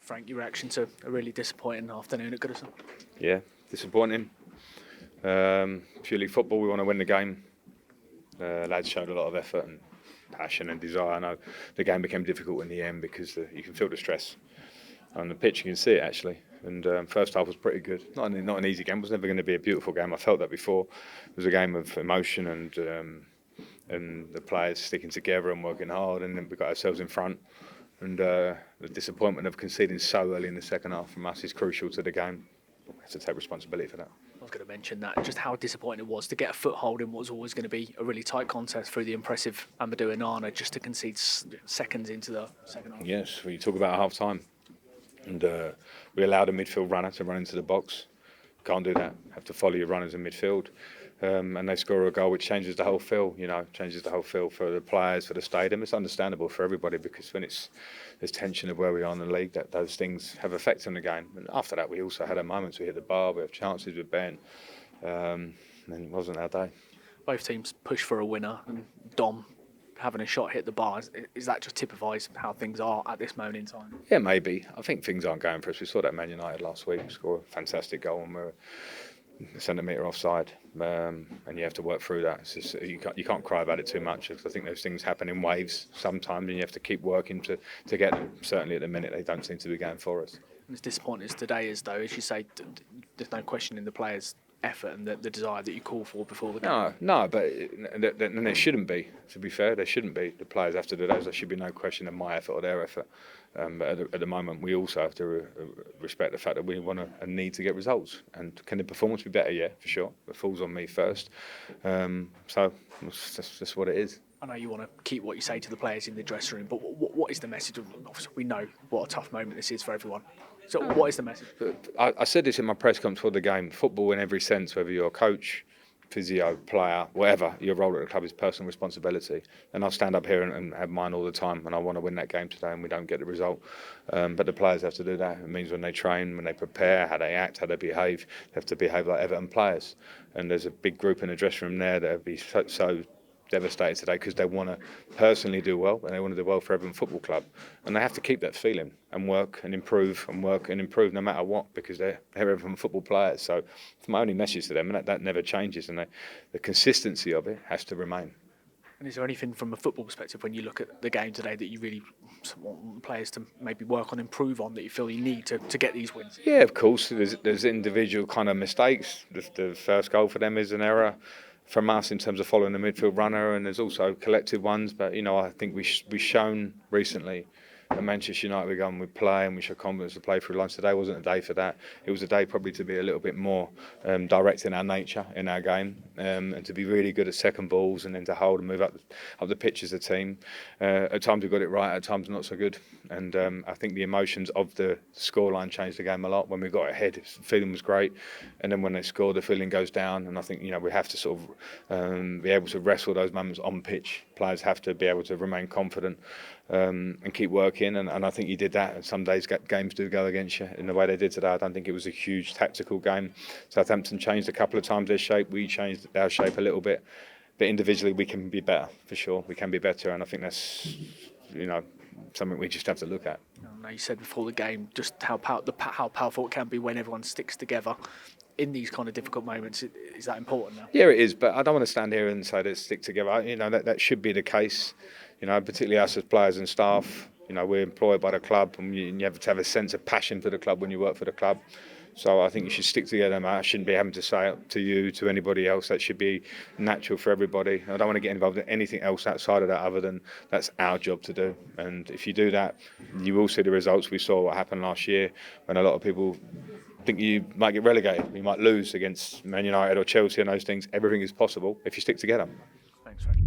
Frank, your reaction to a really disappointing afternoon at Goodison? Yeah, disappointing. Purely football, we want to win the game. Lads showed a lot of effort and passion and desire. I know the game became difficult in the end because you can feel the stress on the pitch. You can see it actually. And first half was pretty good. Not an easy game. It was never going to be a beautiful game. I felt that before. It was a game of emotion and the players sticking together and working hard. And then we got ourselves in front. And the disappointment of conceding so early in the second half from us is crucial to the game. We have to take responsibility for that. I was going to mention that, just how disappointing it was to get a foothold in what was always going to be a really tight contest through the impressive Amadou Onana, just to concede seconds into the second half. Yes, we talk about half time. And we allowed a midfield runner to run into the box. Can't do that. Have to follow your runners in midfield. And they score a goal which changes the whole feel, changes the whole feel for the players, for the stadium. It's understandable for everybody because when there's tension of where we are in the league, that those things have effect on the game. And after that, we also had our moments. We hit the bar, we have chances with Ben. And it wasn't our day. Both teams push for a winner, and Dom having a shot hit the bar. Is that just typifies how things are at this moment in time? Yeah, maybe. I think things aren't going for us. We saw that Man United last week score a fantastic goal and we're a centimetre offside, and you have to work through that. It's just, you can't cry about it too much because I think those things happen in waves sometimes, and you have to keep working to get them. Certainly at the minute, they don't seem to be going for us. As disappointing as today is, though, as you say, there's no question in the players' effort and the desire that you call for before the game. No, but there shouldn't be. To be fair, there shouldn't be. The players have to do those. There should be no question of my effort or their effort. But at the moment, we also have to respect the fact that we want and need to get results. And can the performance be better? Yeah, for sure. It falls on me first. So that's just what it is. I know you want to keep what you say to the players in the dressing room, but what is the message? Obviously, we know what a tough moment this is for everyone. So what is the message? I said this in my press conference for the game. Football in every sense, whether you're a coach, physio, player, whatever, your role at the club is personal responsibility. And I'll stand up here and have mine all the time, and I want to win that game today, and we don't get the result. But the players have to do that. It means when they train, when they prepare, how they act, how they behave, they have to behave like Everton players. And there's a big group in the dressing room there that would be so devastated today because they want to personally do well and they want to do well for Everton Football Club, and they have to keep that feeling and work and improve no matter what, because they're Everton football players. So it's my only message to them, and that never changes, and the consistency of it has to remain. And is there anything from a football perspective when you look at the game today that you really want players to maybe work on, improve on, that you feel you need to get these wins? Yeah, of course. There's individual kind of mistakes. The first goal for them is an error from us in terms of following the midfield runner, and there's also collective ones. But I think we've shown recently at Manchester United we go and we play and we show confidence to play through lines. Today wasn't a day for that. It was a day probably to be a little bit more direct in our nature, in our game, and to be really good at second balls and then to hold and move up the pitch as a team. At times we got it right, at times not so good. And I think the emotions of the scoreline changed the game a lot. When we got ahead, the feeling was great, and then when they scored, the feeling goes down. And I think we have to sort of be able to wrestle those moments on pitch. Players have to be able to remain confident and keep working. And I think you did that. And some days games do go against you in the way they did today. I don't think it was a huge tactical game. Southampton changed a couple of times their shape. We changed our shape a little bit. But individually, we can be better, for sure. We can be better, and I think that's something we just have to look at. I know you said before the game just how powerful it can be when everyone sticks together in these kind of difficult moments. Is that important now? Yeah, it is, but I don't want to stand here and say let's stick together. That should be the case. Particularly us as players and staff. We're employed by the club, and you have to have a sense of passion for the club when you work for the club. So I think you should stick together, mate. I shouldn't be having to say it to you, to anybody else. That should be natural for everybody. I don't want to get involved in anything else outside of that other than that's our job to do. And if you do that, you will see the results. We saw what happened last year when a lot of people think you might get relegated. You might lose against Man United or Chelsea and those things. Everything is possible if you stick together. Thanks, Frank.